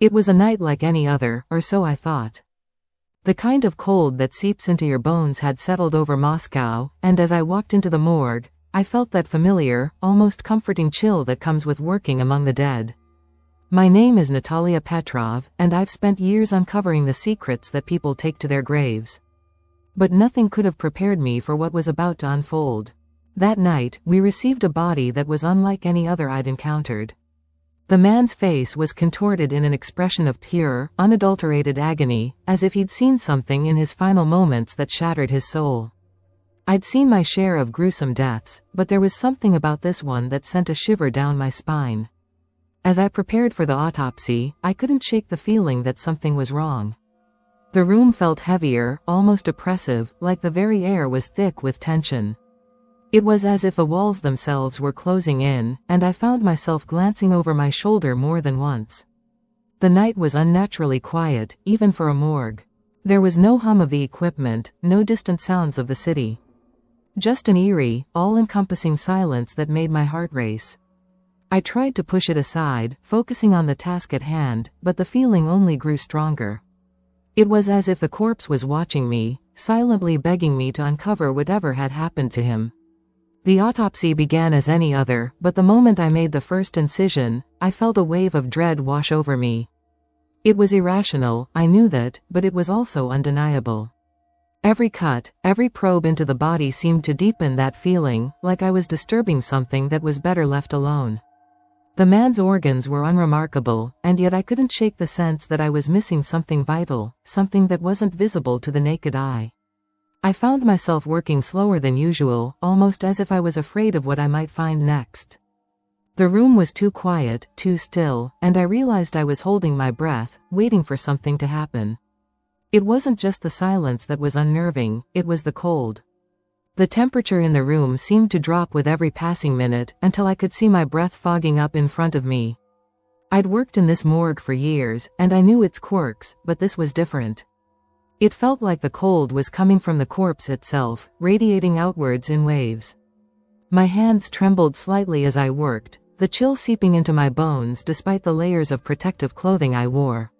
It was a night like any other, or so I thought. The kind of cold that seeps into your bones had settled over Moscow, and as I walked into the morgue, I felt that familiar, almost comforting chill that comes with working among the dead. My name is Natalia Petrov, and I've spent years uncovering the secrets that people take to their graves. But nothing could have prepared me for what was about to unfold. That night, we received a body that was unlike any other I'd encountered. The man's face was contorted in an expression of pure, unadulterated agony, as if he'd seen something in his final moments that shattered his soul. I'd seen my share of gruesome deaths, but there was something about this one that sent a shiver down my spine. As I prepared for the autopsy, I couldn't shake the feeling that something was wrong. The room felt heavier, almost oppressive, like the very air was thick with tension. It was as if the walls themselves were closing in, and I found myself glancing over my shoulder more than once. The night was unnaturally quiet, even for a morgue. There was no hum of the equipment, no distant sounds of the city. Just an eerie, all-encompassing silence that made my heart race. I tried to push it aside, focusing on the task at hand, but the feeling only grew stronger. It was as if the corpse was watching me, silently begging me to uncover whatever had happened to him. The autopsy began as any other, but the moment I made the first incision, I felt a wave of dread wash over me. It was irrational, I knew that, but it was also undeniable. Every cut, every probe into the body seemed to deepen that feeling, like I was disturbing something that was better left alone. The man's organs were unremarkable, and yet I couldn't shake the sense that I was missing something vital, something that wasn't visible to the naked eye. I found myself working slower than usual, almost as if I was afraid of what I might find next. The room was too quiet, too still, and I realized I was holding my breath, waiting for something to happen. It wasn't just the silence that was unnerving, it was the cold. The temperature in the room seemed to drop with every passing minute, until I could see my breath fogging up in front of me. I'd worked in this morgue for years, and I knew its quirks, but this was different. It felt like the cold was coming from the corpse itself, radiating outwards in waves. My hands trembled slightly as I worked, the chill seeping into my bones despite the layers of protective clothing I wore.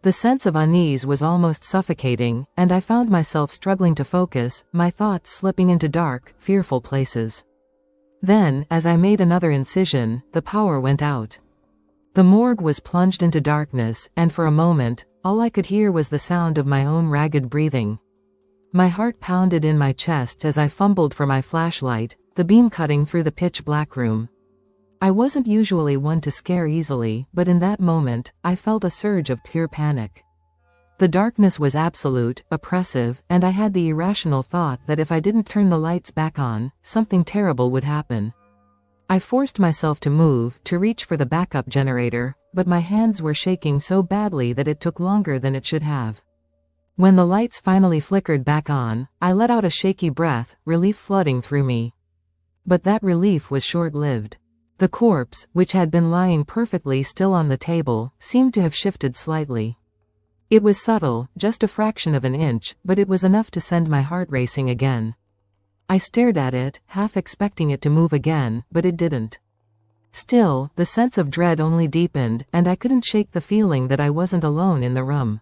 The sense of unease was almost suffocating, and I found myself struggling to focus, my thoughts slipping into dark, fearful places. Then, as I made another incision, the power went out. The morgue was plunged into darkness, and for a moment, all I could hear was the sound of my own ragged breathing. My heart pounded in my chest as I fumbled for my flashlight, the beam cutting through the pitch-black room. I wasn't usually one to scare easily, but in that moment, I felt a surge of pure panic. The darkness was absolute, oppressive, and I had the irrational thought that if I didn't turn the lights back on, something terrible would happen. I forced myself to move, to reach for the backup generator, but my hands were shaking so badly that it took longer than it should have. When the lights finally flickered back on, I let out a shaky breath, relief flooding through me. But that relief was short-lived. The corpse, which had been lying perfectly still on the table, seemed to have shifted slightly. It was subtle, just a fraction of an inch, but it was enough to send my heart racing again. I stared at it, half expecting it to move again, but it didn't. Still, the sense of dread only deepened, and I couldn't shake the feeling that I wasn't alone in the room.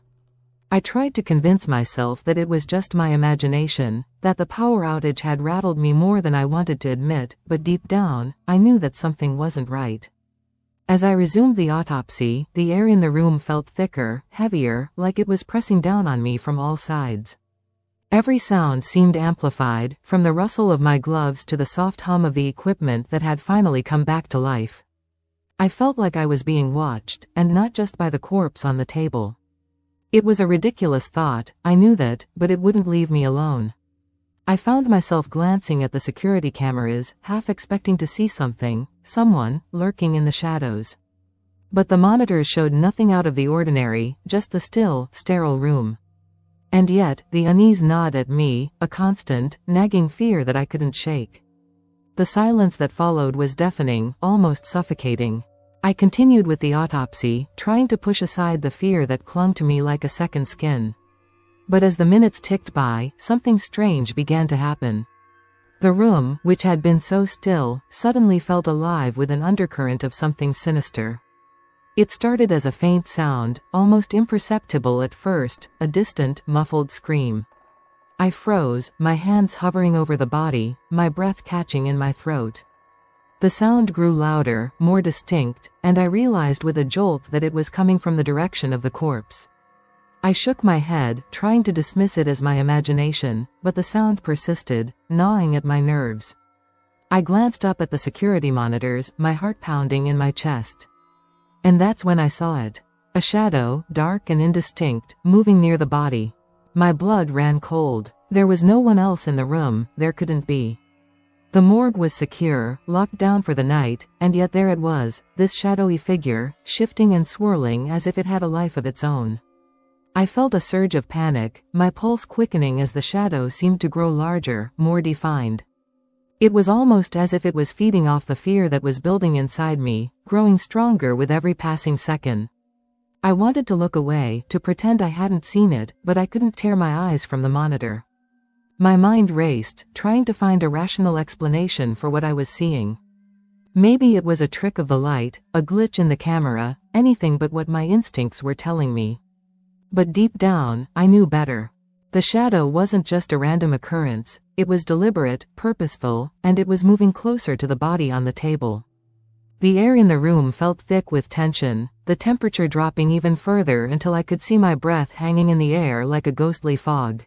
I tried to convince myself that it was just my imagination, that the power outage had rattled me more than I wanted to admit, but deep down, I knew that something wasn't right. As I resumed the autopsy, the air in the room felt thicker, heavier, like it was pressing down on me from all sides. Every sound seemed amplified, from the rustle of my gloves to the soft hum of the equipment that had finally come back to life. I felt like I was being watched, and not just by the corpse on the table. It was a ridiculous thought, I knew that, but it wouldn't leave me alone. I found myself glancing at the security cameras, half expecting to see someone, lurking in the shadows. But the monitors showed nothing out of the ordinary, just the still, sterile room. And yet, the unease gnawed at me, a constant, nagging fear that I couldn't shake. The silence that followed was deafening, almost suffocating. I continued with the autopsy, trying to push aside the fear that clung to me like a second skin. But as the minutes ticked by, something strange began to happen. The room, which had been so still, suddenly felt alive with an undercurrent of something sinister. It started as a faint sound, almost imperceptible at first, a distant, muffled scream. I froze, my hands hovering over the body, my breath catching in my throat. The sound grew louder, more distinct, and I realized with a jolt that it was coming from the direction of the corpse. I shook my head, trying to dismiss it as my imagination, but the sound persisted, gnawing at my nerves. I glanced up at the security monitors, my heart pounding in my chest. And that's when I saw it. A shadow, dark and indistinct, moving near the body. My blood ran cold. There was no one else in the room, there couldn't be. The morgue was secure, locked down for the night, and yet there it was, this shadowy figure, shifting and swirling as if it had a life of its own. I felt a surge of panic, my pulse quickening as the shadow seemed to grow larger, more defined. It was almost as if it was feeding off the fear that was building inside me, growing stronger with every passing second. I wanted to look away, to pretend I hadn't seen it, but I couldn't tear my eyes from the monitor. My mind raced, trying to find a rational explanation for what I was seeing. Maybe it was a trick of the light, a glitch in the camera, anything but what my instincts were telling me. But deep down, I knew better. The shadow wasn't just a random occurrence, it was deliberate, purposeful, and it was moving closer to the body on the table. The air in the room felt thick with tension, the temperature dropping even further until I could see my breath hanging in the air like a ghostly fog.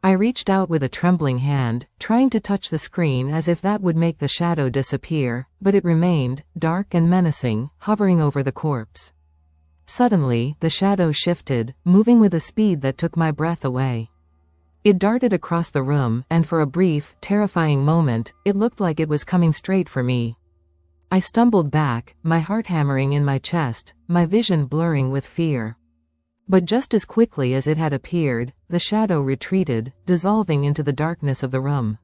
I reached out with a trembling hand, trying to touch the screen as if that would make the shadow disappear, but it remained, dark and menacing, hovering over the corpse. Suddenly, the shadow shifted, moving with a speed that took my breath away. It darted across the room, and for a brief, terrifying moment, it looked like it was coming straight for me. I stumbled back, my heart hammering in my chest, my vision blurring with fear. But just as quickly as it had appeared, the shadow retreated, dissolving into the darkness of the room.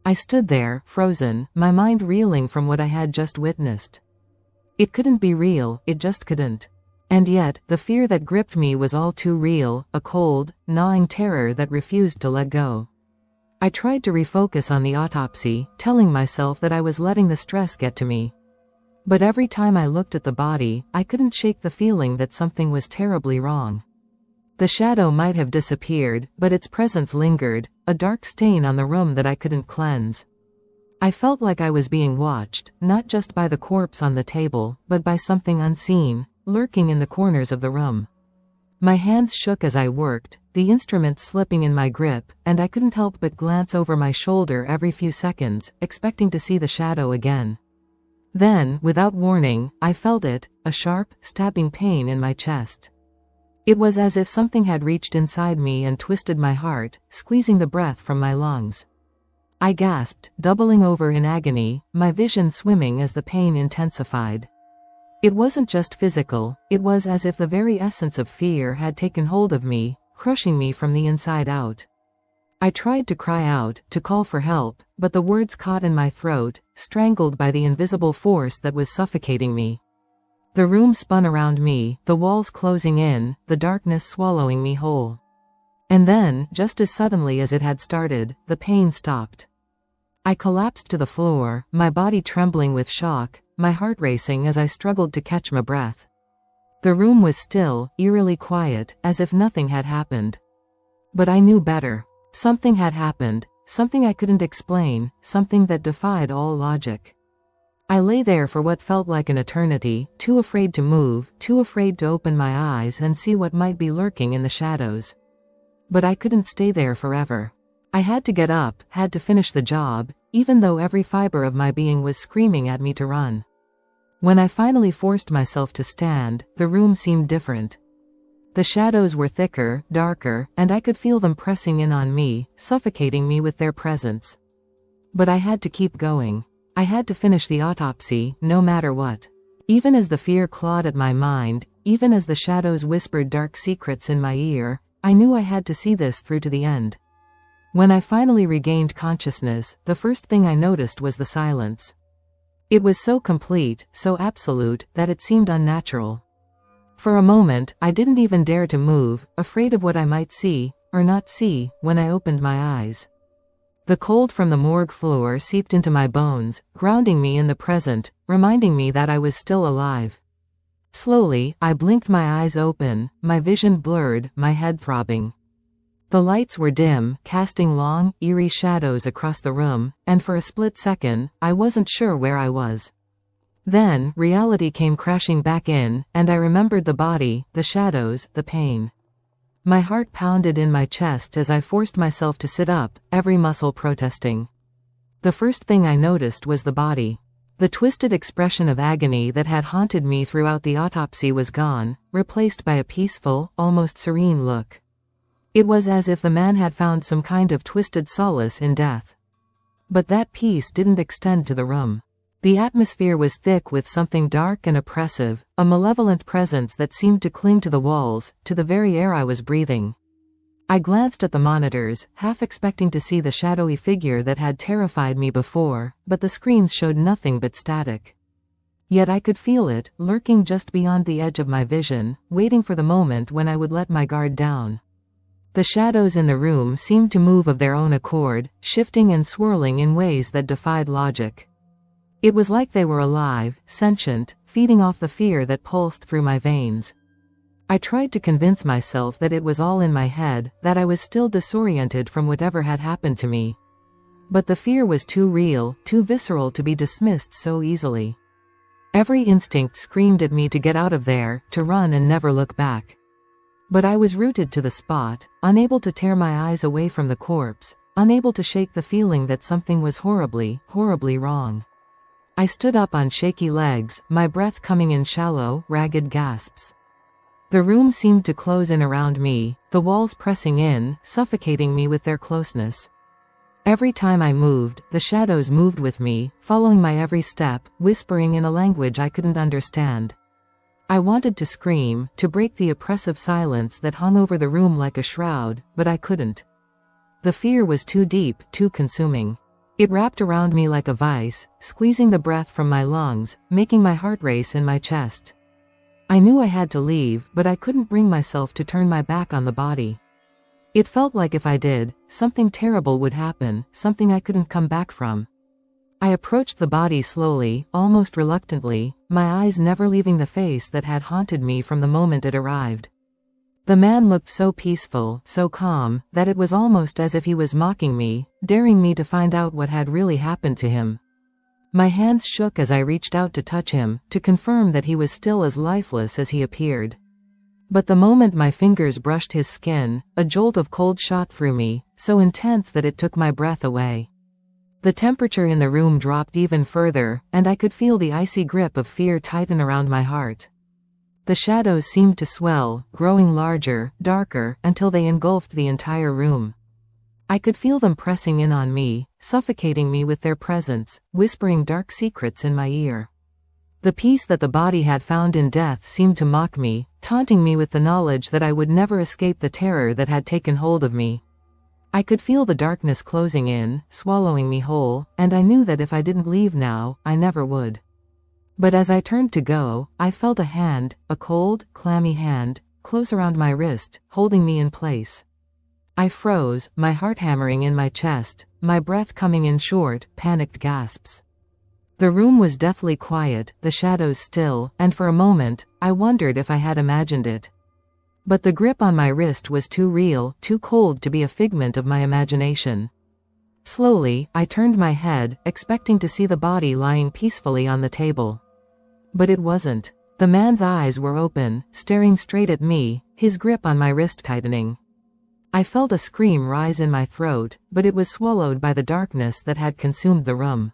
I stood there, frozen, my mind reeling from what I had just witnessed. It couldn't be real, it just couldn't. And yet, the fear that gripped me was all too real, a cold, gnawing terror that refused to let go. I tried to refocus on the autopsy, telling myself that I was letting the stress get to me. But every time I looked at the body, I couldn't shake the feeling that something was terribly wrong. The shadow might have disappeared, but its presence lingered, a dark stain on the room that I couldn't cleanse. I felt like I was being watched, not just by the corpse on the table, but by something unseen, lurking in the corners of the room. My hands shook as I worked, the instrument slipping in my grip, and I couldn't help but glance over my shoulder every few seconds, expecting to see the shadow again. Then, without warning, I felt it, a sharp, stabbing pain in my chest. It was as if something had reached inside me and twisted my heart, squeezing the breath from my lungs. I gasped, doubling over in agony, my vision swimming as the pain intensified. It wasn't just physical, it was as if the very essence of fear had taken hold of me, crushing me from the inside out. I tried to cry out, to call for help, but the words caught in my throat, strangled by the invisible force that was suffocating me. The room spun around me, the walls closing in, the darkness swallowing me whole. And then, just as suddenly as it had started, the pain stopped. I collapsed to the floor, my body trembling with shock, my heart racing as I struggled to catch my breath. The room was still, eerily quiet, as if nothing had happened. But I knew better. Something had happened, something I couldn't explain, something that defied all logic. I lay there for what felt like an eternity, too afraid to move, too afraid to open my eyes and see what might be lurking in the shadows. But I couldn't stay there forever. I had to get up, had to finish the job, even though every fiber of my being was screaming at me to run. When I finally forced myself to stand, the room seemed different. The shadows were thicker, darker, and I could feel them pressing in on me, suffocating me with their presence. But I had to keep going. I had to finish the autopsy, no matter what. Even as the fear clawed at my mind, even as the shadows whispered dark secrets in my ear, I knew I had to see this through to the end. When I finally regained consciousness, the first thing I noticed was the silence. It was so complete, so absolute, that it seemed unnatural. For a moment, I didn't even dare to move, afraid of what I might see, or not see, when I opened my eyes. The cold from the morgue floor seeped into my bones, grounding me in the present, reminding me that I was still alive. Slowly, I blinked my eyes open, my vision blurred, my head throbbing. The lights were dim, casting long, eerie shadows across the room, and for a split second, I wasn't sure where I was. Then, reality came crashing back in, and I remembered the body, the shadows, the pain. My heart pounded in my chest as I forced myself to sit up, every muscle protesting. The first thing I noticed was the body. The twisted expression of agony that had haunted me throughout the autopsy was gone, replaced by a peaceful, almost serene look. It was as if the man had found some kind of twisted solace in death. But that peace didn't extend to the room. The atmosphere was thick with something dark and oppressive, a malevolent presence that seemed to cling to the walls, to the very air I was breathing. I glanced at the monitors, half expecting to see the shadowy figure that had terrified me before, but the screens showed nothing but static. Yet I could feel it, lurking just beyond the edge of my vision, waiting for the moment when I would let my guard down. The shadows in the room seemed to move of their own accord, shifting and swirling in ways that defied logic. It was like they were alive, sentient, feeding off the fear that pulsed through my veins. I tried to convince myself that it was all in my head, that I was still disoriented from whatever had happened to me. But the fear was too real, too visceral to be dismissed so easily. Every instinct screamed at me to get out of there, to run and never look back. But I was rooted to the spot, unable to tear my eyes away from the corpse, unable to shake the feeling that something was horribly, horribly wrong. I stood up on shaky legs, my breath coming in shallow, ragged gasps. The room seemed to close in around me, the walls pressing in, suffocating me with their closeness. Every time I moved, the shadows moved with me, following my every step, whispering in a language I couldn't understand. I wanted to scream, to break the oppressive silence that hung over the room like a shroud, but I couldn't. The fear was too deep, too consuming. It wrapped around me like a vice, squeezing the breath from my lungs, making my heart race in my chest. I knew I had to leave, but I couldn't bring myself to turn my back on the body. It felt like if I did, something terrible would happen, something I couldn't come back from. I approached the body slowly, almost reluctantly, my eyes never leaving the face that had haunted me from the moment it arrived. The man looked so peaceful, so calm, that it was almost as if he was mocking me, daring me to find out what had really happened to him. My hands shook as I reached out to touch him, to confirm that he was still as lifeless as he appeared. But the moment my fingers brushed his skin, a jolt of cold shot through me, so intense that it took my breath away. The temperature in the room dropped even further, and I could feel the icy grip of fear tighten around my heart. The shadows seemed to swell, growing larger, darker, until they engulfed the entire room. I could feel them pressing in on me, suffocating me with their presence, whispering dark secrets in my ear. The peace that the body had found in death seemed to mock me, taunting me with the knowledge that I would never escape the terror that had taken hold of me. I could feel the darkness closing in, swallowing me whole, and I knew that if I didn't leave now, I never would. But as I turned to go, I felt a hand, a cold, clammy hand, close around my wrist, holding me in place. I froze, my heart hammering in my chest, my breath coming in short, panicked gasps. The room was deathly quiet, the shadows still, and for a moment, I wondered if I had imagined it. But the grip on my wrist was too real, too cold to be a figment of my imagination. Slowly, I turned my head, expecting to see the body lying peacefully on the table. But it wasn't. The man's eyes were open, staring straight at me, his grip on my wrist tightening. I felt a scream rise in my throat, but it was swallowed by the darkness that had consumed the room.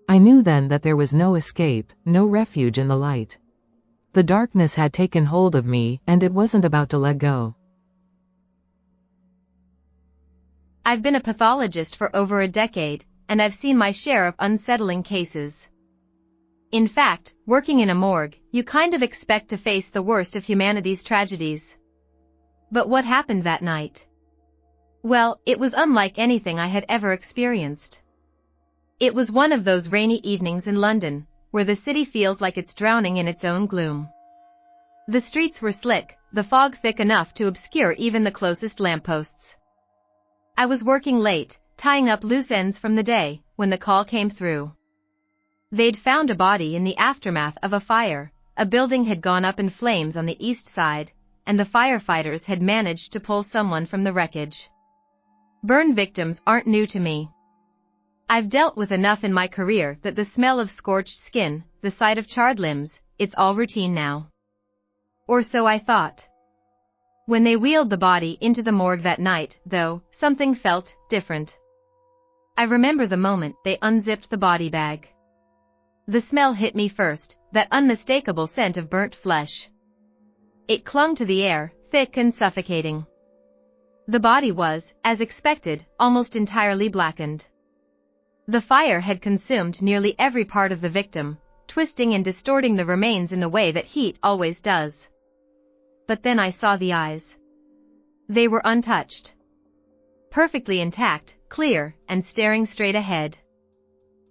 I knew then that there was no escape, no refuge in the light. The darkness had taken hold of me, and it wasn't about to let go. I've been a pathologist for over a decade, and I've seen my share of unsettling cases. In fact, working in a morgue, you kind of expect to face the worst of humanity's tragedies. But what happened that night? Well, it was unlike anything I had ever experienced. It was one of those rainy evenings in London, where the city feels like it's drowning in its own gloom. The streets were slick, the fog thick enough to obscure even the closest lampposts. I was working late, tying up loose ends from the day, when the call came through. They'd found a body in the aftermath of a fire, a building had gone up in flames on the east side, and the firefighters had managed to pull someone from the wreckage. Burn victims aren't new to me. I've dealt with enough in my career that the smell of scorched skin, the sight of charred limbs, it's all routine now. Or so I thought. When they wheeled the body into the morgue that night, though, something felt different. I remember the moment they unzipped the body bag. The smell hit me first, that unmistakable scent of burnt flesh. It clung to the air, thick and suffocating. The body was, as expected, almost entirely blackened. The fire had consumed nearly every part of the victim, twisting and distorting the remains in the way that heat always does. But then I saw the eyes. They were untouched. Perfectly intact, clear, and staring straight ahead.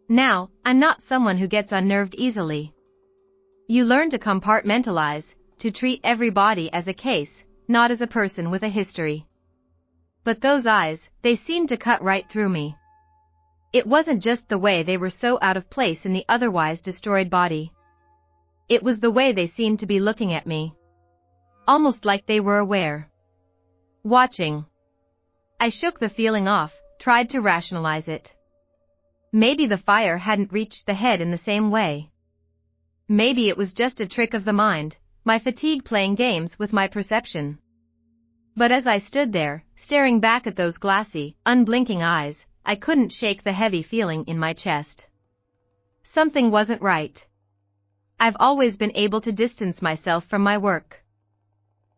Now, I'm not someone who gets unnerved easily. You learn to compartmentalize, to treat every body as a case, not as a person with a history. But those eyes, they seemed to cut right through me. It wasn't just the way they were so out of place in the otherwise destroyed body. It was the way they seemed to be looking at me. Almost like they were aware. Watching. I shook the feeling off, tried to rationalize it. Maybe the fire hadn't reached the head in the same way. Maybe it was just a trick of the mind, my fatigue playing games with my perception. But as I stood there, staring back at those glassy, unblinking eyes, I couldn't shake the heavy feeling in my chest. Something wasn't right. I've always been able to distance myself from my work.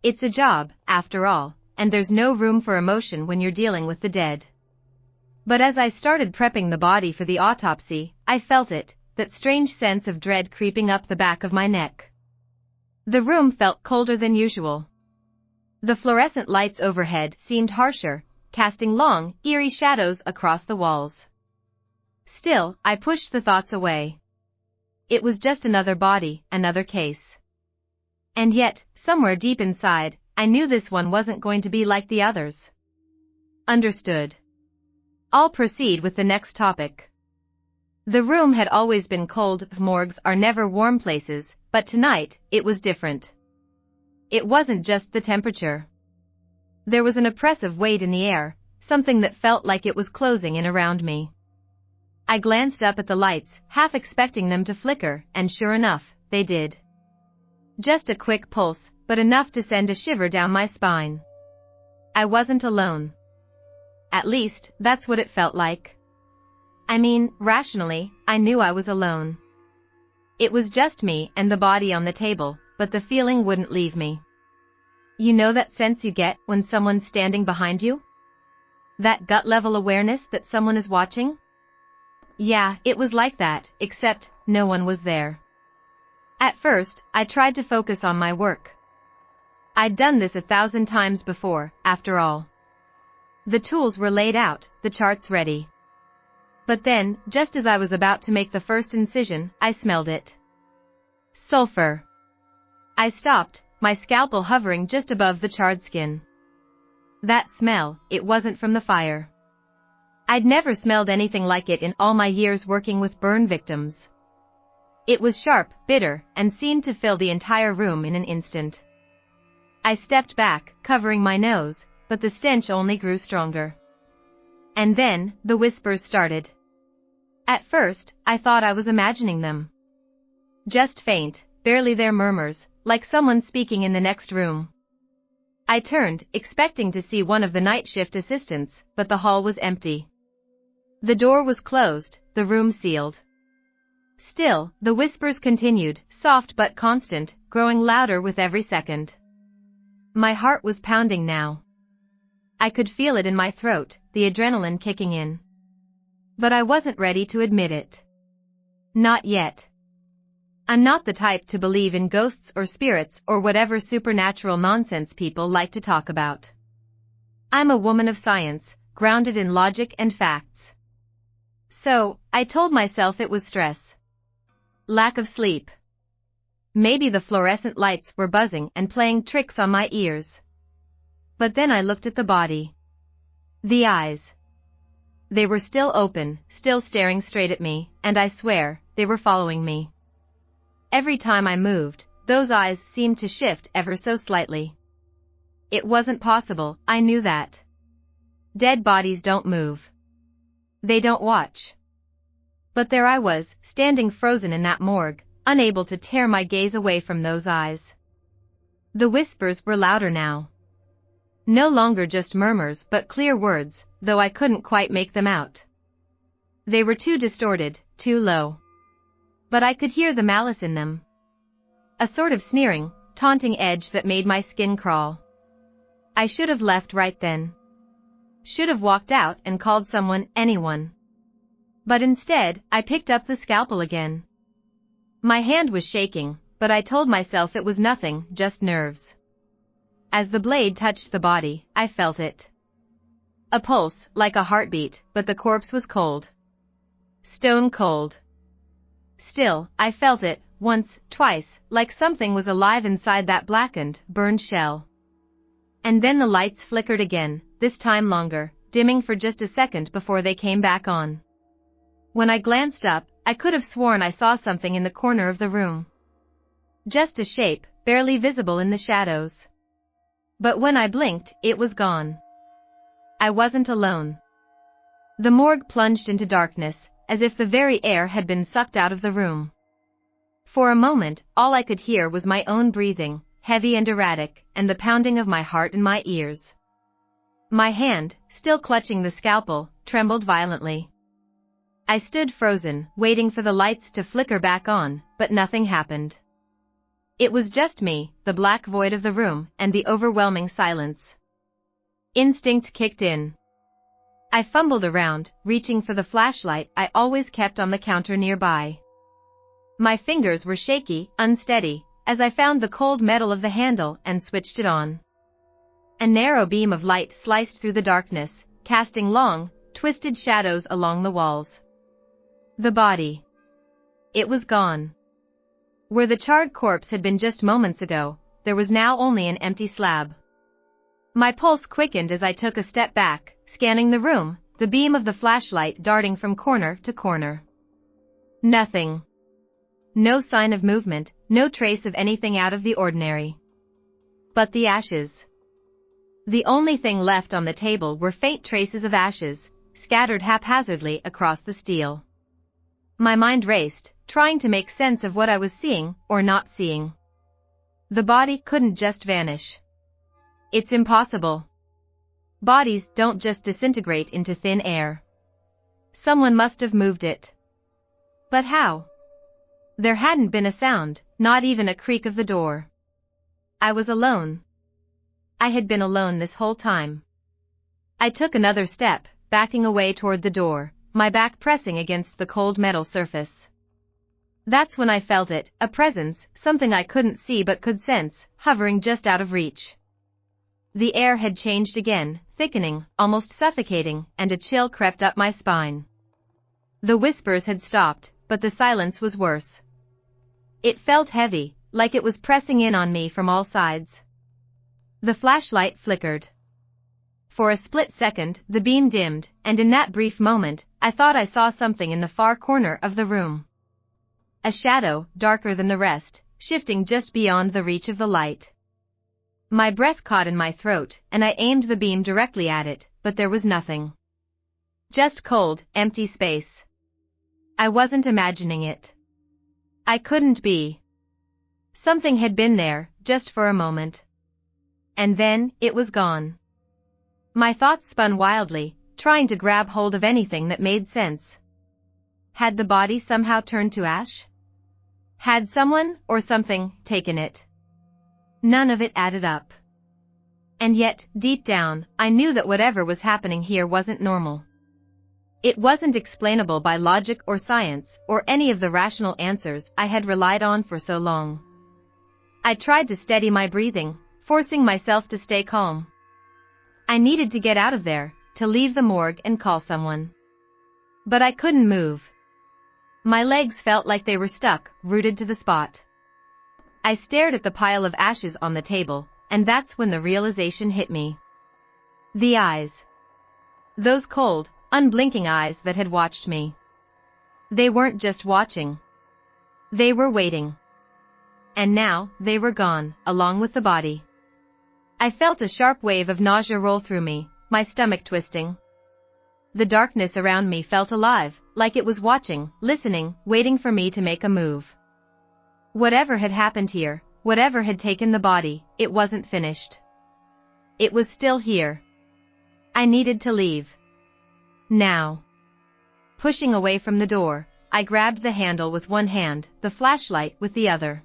It's a job, after all, and there's no room for emotion when you're dealing with the dead. But as I started prepping the body for the autopsy, I felt it, that strange sense of dread creeping up the back of my neck. The room felt colder than usual. The fluorescent lights overhead seemed harsher, casting long, eerie shadows across the walls. Still, I pushed the thoughts away. It was just another body, another case. And yet, somewhere deep inside, I knew this one wasn't going to be like the others. Understood. I'll proceed with the next topic. The room had always been cold, morgues are never warm places, but tonight, it was different. It wasn't just the temperature. There was an oppressive weight in the air, something that felt like it was closing in around me. I glanced up at the lights, half expecting them to flicker, and sure enough, they did. Just a quick pulse, but enough to send a shiver down my spine. I wasn't alone. At least, that's what it felt like. I mean, rationally, I knew I was alone. It was just me and the body on the table, but the feeling wouldn't leave me. You know that sense you get when someone's standing behind you? That gut-level awareness that someone is watching? Yeah, it was like that, except, no one was there. At first, I tried to focus on my work. I'd done this 1,000 times before, after all. The tools were laid out, the charts ready. But then, just as I was about to make the first incision, I smelled it. Sulfur. I stopped, my scalpel hovering just above the charred skin. That smell, it wasn't from the fire. I'd never smelled anything like it in all my years working with burn victims. It was sharp, bitter, and seemed to fill the entire room in an instant. I stepped back, covering my nose, but the stench only grew stronger. And then, the whispers started. At first, I thought I was imagining them. Just faint, barely their murmurs, like someone speaking in the next room. I turned, expecting to see one of the night shift assistants, but the hall was empty. The door was closed, the room sealed. Still, the whispers continued, soft but constant, growing louder with every second. My heart was pounding now. I could feel it in my throat, the adrenaline kicking in. But I wasn't ready to admit it. Not yet. I'm not the type to believe in ghosts or spirits or whatever supernatural nonsense people like to talk about. I'm a woman of science, grounded in logic and facts. So, I told myself it was stress. Lack of sleep. Maybe the fluorescent lights were buzzing and playing tricks on my ears. But then I looked at the body. The eyes. They were still open, still staring straight at me, and I swear, they were following me. Every time I moved, those eyes seemed to shift ever so slightly. It wasn't possible, I knew that. Dead bodies don't move. They don't watch. But there I was, standing frozen in that morgue, unable to tear my gaze away from those eyes. The whispers were louder now. No longer just murmurs but clear words, though I couldn't quite make them out. They were too distorted, too low. But I could hear the malice in them. A sort of sneering, taunting edge that made my skin crawl. I should have left right then. Should have walked out and called someone, anyone. But instead, I picked up the scalpel again. My hand was shaking, but I told myself it was nothing, just nerves. As the blade touched the body, I felt it. A pulse, like a heartbeat, but the corpse was cold. Stone cold. Still, I felt it, once, twice, like something was alive inside that blackened, burned shell. And then the lights flickered again, this time longer, dimming for just a second before they came back on. When I glanced up, I could have sworn I saw something in the corner of the room. Just a shape, barely visible in the shadows. But when I blinked, it was gone. I wasn't alone. The morgue plunged into darkness, as if the very air had been sucked out of the room. For a moment, all I could hear was my own breathing, heavy and erratic, and the pounding of my heart in my ears. My hand, still clutching the scalpel, trembled violently. I stood frozen, waiting for the lights to flicker back on, but nothing happened. It was just me, the black void of the room, and the overwhelming silence. Instinct kicked in. I fumbled around, reaching for the flashlight I always kept on the counter nearby. My fingers were shaky, unsteady, as I found the cold metal of the handle and switched it on. A narrow beam of light sliced through the darkness, casting long, twisted shadows along the walls. The body. It was gone. Where the charred corpse had been just moments ago, there was now only an empty slab. My pulse quickened as I took a step back, scanning the room, the beam of the flashlight darting from corner to corner. Nothing. No sign of movement, no trace of anything out of the ordinary. But the ashes. The only thing left on the table were faint traces of ashes, scattered haphazardly across the steel. My mind raced, trying to make sense of what I was seeing or not seeing. The body couldn't just vanish. It's impossible. Bodies don't just disintegrate into thin air. Someone must have moved it. But how? There hadn't been a sound, not even a creak of the door. I was alone. I had been alone this whole time. I took another step, backing away toward the door, my back pressing against the cold metal surface. That's when I felt it, a presence, something I couldn't see but could sense, hovering just out of reach. The air had changed again, thickening, almost suffocating, and a chill crept up my spine. The whispers had stopped, but the silence was worse. It felt heavy, like it was pressing in on me from all sides. The flashlight flickered. For a split second, the beam dimmed, and in that brief moment, I thought I saw something in the far corner of the room. A shadow, darker than the rest, shifting just beyond the reach of the light. My breath caught in my throat, and I aimed the beam directly at it, but there was nothing. Just cold, empty space. I wasn't imagining it. I couldn't be. Something had been there, just for a moment. And then, it was gone. My thoughts spun wildly, trying to grab hold of anything that made sense. Had the body somehow turned to ash? Had someone, or something, taken it? None of it added up. And yet, deep down, I knew that whatever was happening here wasn't normal. It wasn't explainable by logic or science, or any of the rational answers I had relied on for so long. I tried to steady my breathing, forcing myself to stay calm. I needed to get out of there, to leave the morgue and call someone. But I couldn't move. My legs felt like they were stuck, rooted to the spot. I stared at the pile of ashes on the table, and that's when the realization hit me. The eyes. Those cold, unblinking eyes that had watched me. They weren't just watching. They were waiting. And now, they were gone, along with the body. I felt a sharp wave of nausea roll through me, my stomach twisting. The darkness around me felt alive, like it was watching, listening, waiting for me to make a move. Whatever had happened here, whatever had taken the body, it wasn't finished. It was still here. I needed to leave. Now. Pushing away from the door, I grabbed the handle with one hand, the flashlight with the other.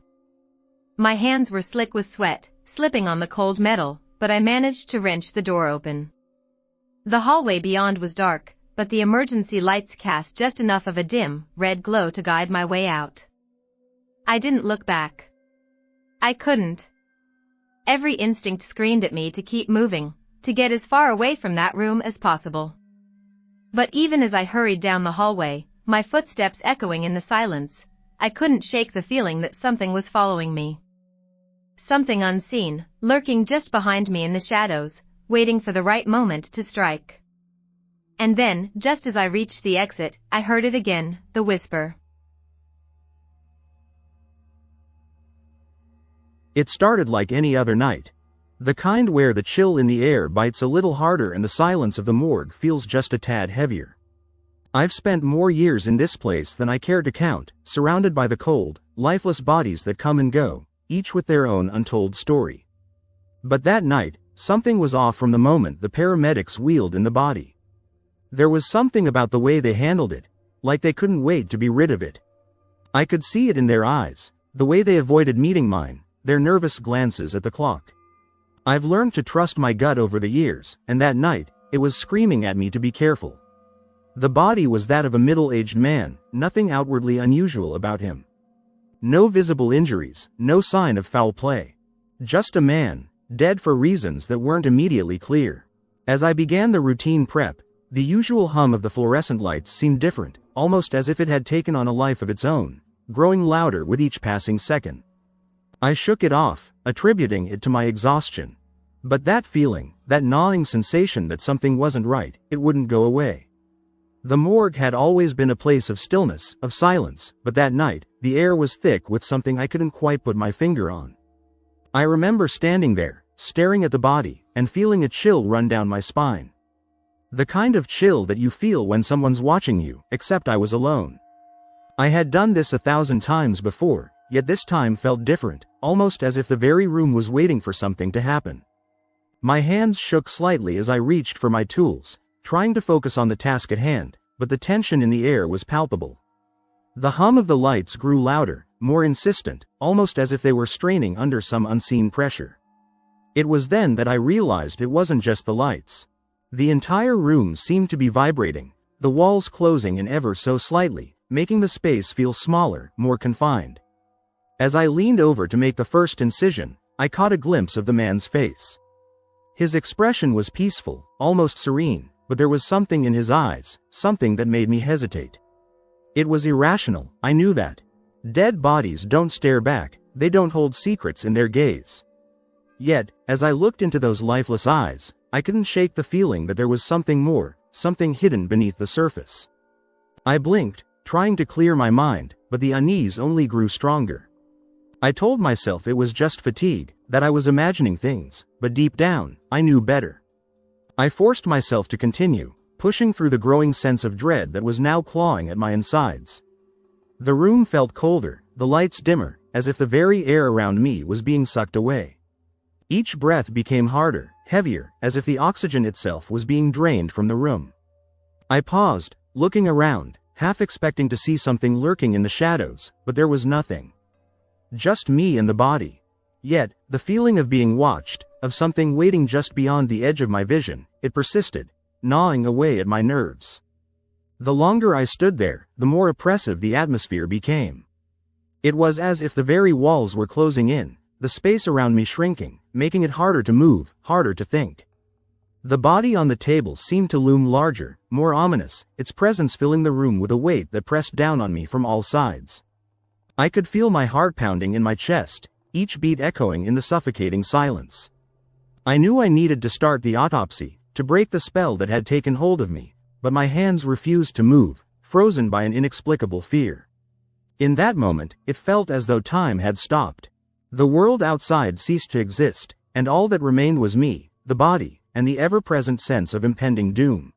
My hands were slick with sweat, slipping on the cold metal, but I managed to wrench the door open. The hallway beyond was dark, but the emergency lights cast just enough of a dim, red glow to guide my way out. I didn't look back. I couldn't. Every instinct screamed at me to keep moving, to get as far away from that room as possible. But even as I hurried down the hallway, my footsteps echoing in the silence, I couldn't shake the feeling that something was following me. Something unseen, lurking just behind me in the shadows, waiting for the right moment to strike. And then, just as I reached the exit, I heard it again, the whisper. It started like any other night. The kind where the chill in the air bites a little harder and the silence of the morgue feels just a tad heavier. I've spent more years in this place than I care to count, surrounded by the cold, lifeless bodies that come and go, each with their own untold story. But that night, something was off from the moment the paramedics wheeled in the body. There was something about the way they handled it, like they couldn't wait to be rid of it. I could see it in their eyes, the way they avoided meeting mine, their nervous glances at the clock. I've learned to trust my gut over the years, and that night, it was screaming at me to be careful. The body was that of a middle-aged man, nothing outwardly unusual about him. No visible injuries, no sign of foul play. Just a man, dead for reasons that weren't immediately clear. As I began the routine prep, the usual hum of the fluorescent lights seemed different, almost as if it had taken on a life of its own, growing louder with each passing second. I shook it off, attributing it to my exhaustion. But that feeling, that gnawing sensation that something wasn't right, it wouldn't go away. The morgue had always been a place of stillness, of silence, but that night, the air was thick with something I couldn't quite put my finger on. I remember standing there, staring at the body, and feeling a chill run down my spine. The kind of chill that you feel when someone's watching you, except I was alone. I had done this 1,000 times before, yet this time felt different, almost as if the very room was waiting for something to happen. My hands shook slightly as I reached for my tools, trying to focus on the task at hand, but the tension in the air was palpable. The hum of the lights grew louder, more insistent, almost as if they were straining under some unseen pressure. It was then that I realized it wasn't just the lights. The entire room seemed to be vibrating, the walls closing in ever so slightly, making the space feel smaller, more confined. As I leaned over to make the first incision, I caught a glimpse of the man's face. His expression was peaceful, almost serene, but there was something in his eyes, something that made me hesitate. It was irrational, I knew that. Dead bodies don't stare back, they don't hold secrets in their gaze. Yet, as I looked into those lifeless eyes, I couldn't shake the feeling that there was something more, something hidden beneath the surface. I blinked, trying to clear my mind, but the unease only grew stronger. I told myself it was just fatigue, that I was imagining things, but deep down, I knew better. I forced myself to continue, pushing through the growing sense of dread that was now clawing at my insides. The room felt colder, the lights dimmer, as if the very air around me was being sucked away. Each breath became harder, heavier, as if the oxygen itself was being drained from the room. I paused, looking around, half expecting to see something lurking in the shadows, but there was nothing. Just me and the body. Yet, the feeling of being watched, of something waiting just beyond the edge of my vision, it persisted, gnawing away at my nerves. The longer I stood there, the more oppressive the atmosphere became. It was as if the very walls were closing in, the space around me shrinking, making it harder to move, harder to think. The body on the table seemed to loom larger, more ominous, its presence filling the room with a weight that pressed down on me from all sides. I could feel my heart pounding in my chest, each beat echoing in the suffocating silence. I knew I needed to start the autopsy, to break the spell that had taken hold of me, but my hands refused to move, frozen by an inexplicable fear. In that moment, it felt as though time had stopped. The world outside ceased to exist, and all that remained was me, the body, and the ever-present sense of impending doom.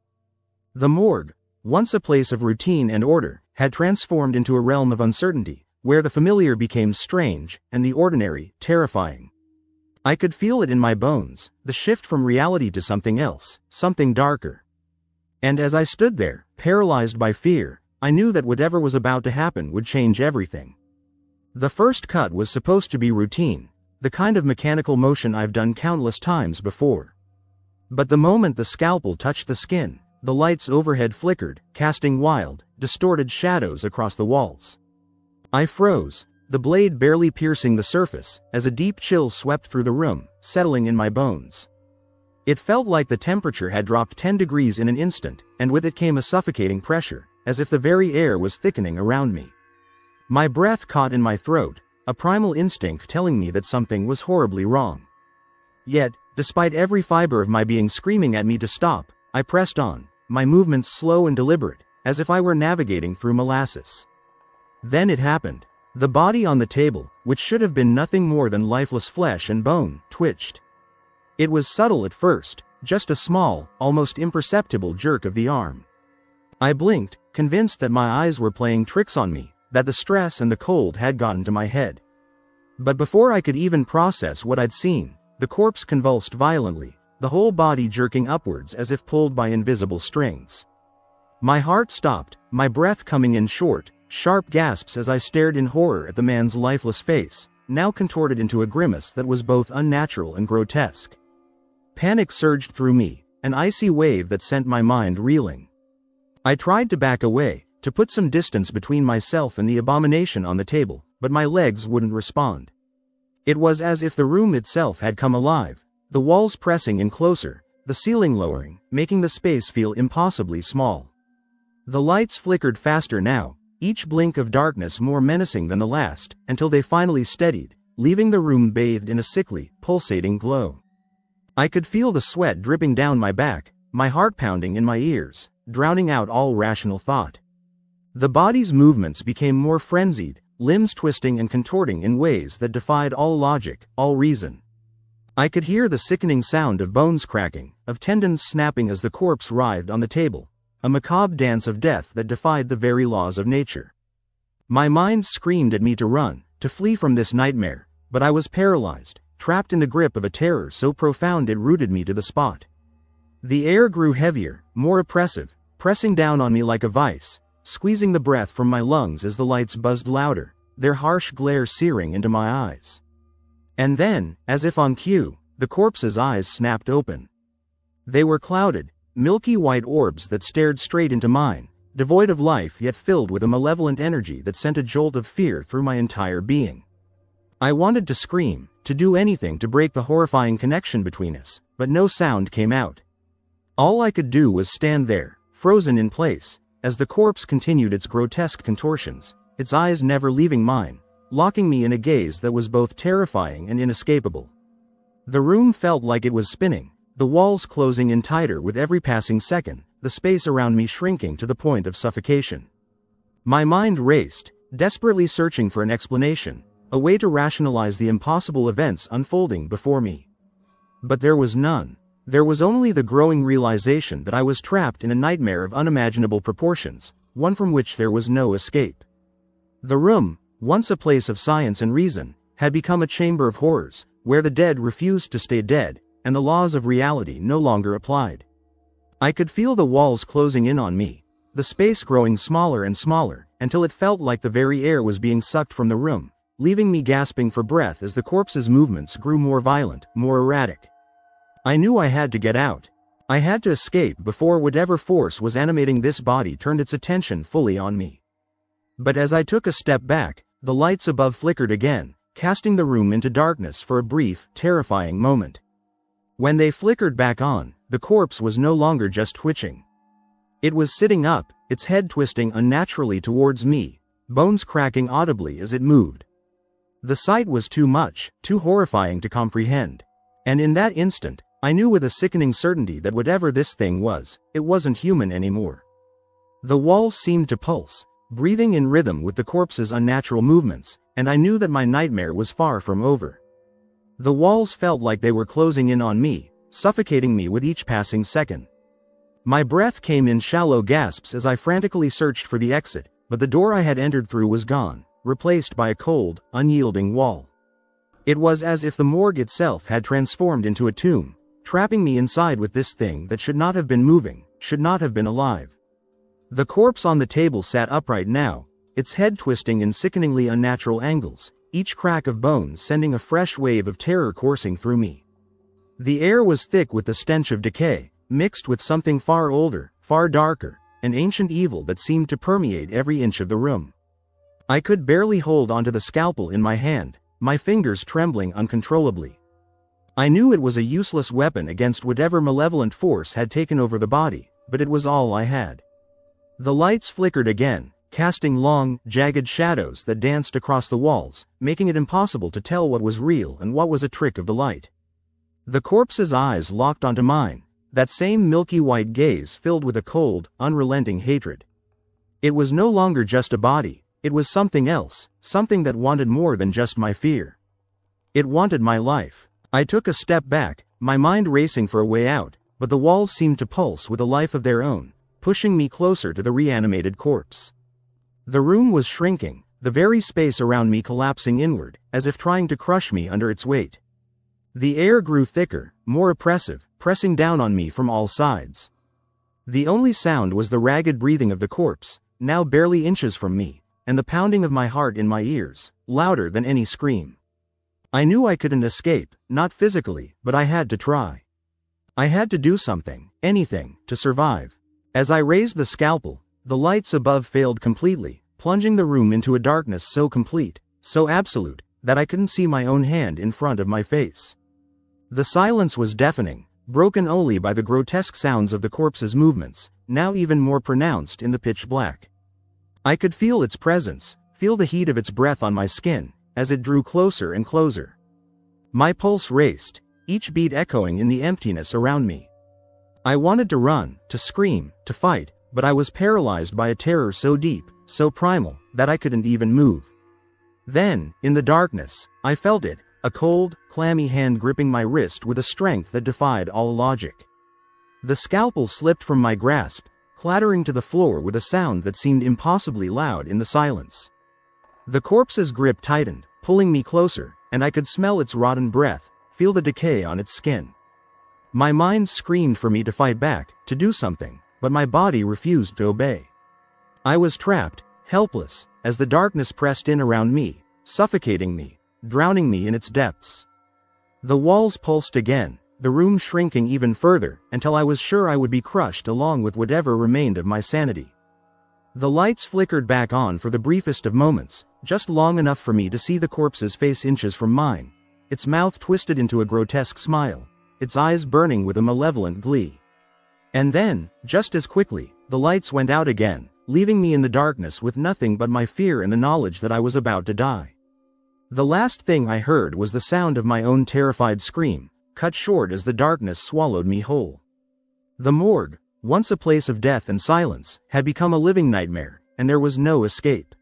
The morgue, once a place of routine and order, had transformed into a realm of uncertainty, where the familiar became strange, and the ordinary, terrifying. I could feel it in my bones, the shift from reality to something else, something darker. And as I stood there, paralyzed by fear, I knew that whatever was about to happen would change everything. The first cut was supposed to be routine, the kind of mechanical motion I've done countless times before. But the moment the scalpel touched the skin, the lights overhead flickered, casting wild, distorted shadows across the walls. I froze, the blade barely piercing the surface, as a deep chill swept through the room, settling in my bones. It felt like the temperature had dropped 10 degrees in an instant, and with it came a suffocating pressure, as if the very air was thickening around me. My breath caught in my throat, a primal instinct telling me that something was horribly wrong. Yet, despite every fiber of my being screaming at me to stop, I pressed on, my movements slow and deliberate, as if I were navigating through molasses. Then it happened. The body on the table, which should have been nothing more than lifeless flesh and bone, twitched. It was subtle at first, just a small, almost imperceptible jerk of the arm. I blinked, convinced that my eyes were playing tricks on me, that the stress and the cold had gotten to my head. But before I could even process what I'd seen, the corpse convulsed violently, the whole body jerking upwards as if pulled by invisible strings. My heart stopped, my breath coming in short, sharp gasps as I stared in horror at the man's lifeless face, now contorted into a grimace that was both unnatural and grotesque. Panic surged through me, an icy wave that sent my mind reeling. I tried to back away, to put some distance between myself and the abomination on the table, but my legs wouldn't respond. It was as if the room itself had come alive, the walls pressing in closer, the ceiling lowering, making the space feel impossibly small. The lights flickered faster now, each blink of darkness more menacing than the last, until they finally steadied, leaving the room bathed in a sickly, pulsating glow. I could feel the sweat dripping down my back, my heart pounding in my ears, drowning out all rational thought. The body's movements became more frenzied, limbs twisting and contorting in ways that defied all logic, all reason. I could hear the sickening sound of bones cracking, of tendons snapping as the corpse writhed on the table, a macabre dance of death that defied the very laws of nature. My mind screamed at me to run, to flee from this nightmare, but I was paralyzed, trapped in the grip of a terror so profound it rooted me to the spot. The air grew heavier, more oppressive, pressing down on me like a vice, squeezing the breath from my lungs as the lights buzzed louder, their harsh glare searing into my eyes. And then, as if on cue, the corpse's eyes snapped open. They were clouded, milky white orbs that stared straight into mine, devoid of life yet filled with a malevolent energy that sent a jolt of fear through my entire being. I wanted to scream, to do anything to break the horrifying connection between us, but no sound came out. All I could do was stand there, frozen in place, as the corpse continued its grotesque contortions, its eyes never leaving mine, locking me in a gaze that was both terrifying and inescapable. The room felt like it was spinning, the walls closing in tighter with every passing second, the space around me shrinking to the point of suffocation. My mind raced, desperately searching for an explanation, a way to rationalize the impossible events unfolding before me. But there was none. There was only the growing realization that I was trapped in a nightmare of unimaginable proportions, one from which there was no escape. The room, once a place of science and reason, had become a chamber of horrors, where the dead refused to stay dead, and the laws of reality no longer applied. I could feel the walls closing in on me, the space growing smaller and smaller, until it felt like the very air was being sucked from the room, leaving me gasping for breath as the corpse's movements grew more violent, more erratic. I knew I had to get out. I had to escape before whatever force was animating this body turned its attention fully on me. But as I took a step back, the lights above flickered again, casting the room into darkness for a brief, terrifying moment. When they flickered back on, the corpse was no longer just twitching. It was sitting up, its head twisting unnaturally towards me, bones cracking audibly as it moved. The sight was too much, too horrifying to comprehend. And in that instant, I knew with a sickening certainty that whatever this thing was, it wasn't human anymore. The walls seemed to pulse, breathing in rhythm with the corpse's unnatural movements, and I knew that my nightmare was far from over. The walls felt like they were closing in on me, suffocating me with each passing second. My breath came in shallow gasps as I frantically searched for the exit, but the door I had entered through was gone, replaced by a cold, unyielding wall. It was as if the morgue itself had transformed into a tomb, trapping me inside with this thing that should not have been moving, should not have been alive. The corpse on the table sat upright now, its head twisting in sickeningly unnatural angles, each crack of bone sending a fresh wave of terror coursing through me. The air was thick with the stench of decay, mixed with something far older, far darker, an ancient evil that seemed to permeate every inch of the room. I could barely hold onto the scalpel in my hand, my fingers trembling uncontrollably. I knew it was a useless weapon against whatever malevolent force had taken over the body, but it was all I had. The lights flickered again, casting long, jagged shadows that danced across the walls, making it impossible to tell what was real and what was a trick of the light. The corpse's eyes locked onto mine, that same milky white gaze filled with a cold, unrelenting hatred. It was no longer just a body, it was something else, something that wanted more than just my fear. It wanted my life. I took a step back, my mind racing for a way out, but the walls seemed to pulse with a life of their own, pushing me closer to the reanimated corpse. The room was shrinking, the very space around me collapsing inward, as if trying to crush me under its weight. The air grew thicker, more oppressive, pressing down on me from all sides. The only sound was the ragged breathing of the corpse, now barely inches from me, and the pounding of my heart in my ears, louder than any scream. I knew I couldn't escape, not physically, but I had to try. I had to do something, anything, to survive. As I raised the scalpel, the lights above failed completely, plunging the room into a darkness so complete, so absolute, that I couldn't see my own hand in front of my face. The silence was deafening, broken only by the grotesque sounds of the corpse's movements, now even more pronounced in the pitch black. I could feel its presence, feel the heat of its breath on my skin, as it drew closer and closer. My pulse raced, each beat echoing in the emptiness around me. I wanted to run, to scream, to fight, but I was paralyzed by a terror so deep, so primal, that I couldn't even move. Then, in the darkness, I felt it, a cold, clammy hand gripping my wrist with a strength that defied all logic. The scalpel slipped from my grasp, clattering to the floor with a sound that seemed impossibly loud in the silence. The corpse's grip tightened, pulling me closer, and I could smell its rotten breath, feel the decay on its skin. My mind screamed for me to fight back, to do something, but my body refused to obey. I was trapped, helpless, as the darkness pressed in around me, suffocating me, drowning me in its depths. The walls pulsed again, the room shrinking even further, until I was sure I would be crushed along with whatever remained of my sanity. The lights flickered back on for the briefest of moments, just long enough for me to see the corpse's face inches from mine, its mouth twisted into a grotesque smile, its eyes burning with a malevolent glee. And then, just as quickly, the lights went out again, leaving me in the darkness with nothing but my fear and the knowledge that I was about to die. The last thing I heard was the sound of my own terrified scream, cut short as the darkness swallowed me whole. The morgue, once a place of death and silence, had become a living nightmare, and there was no escape.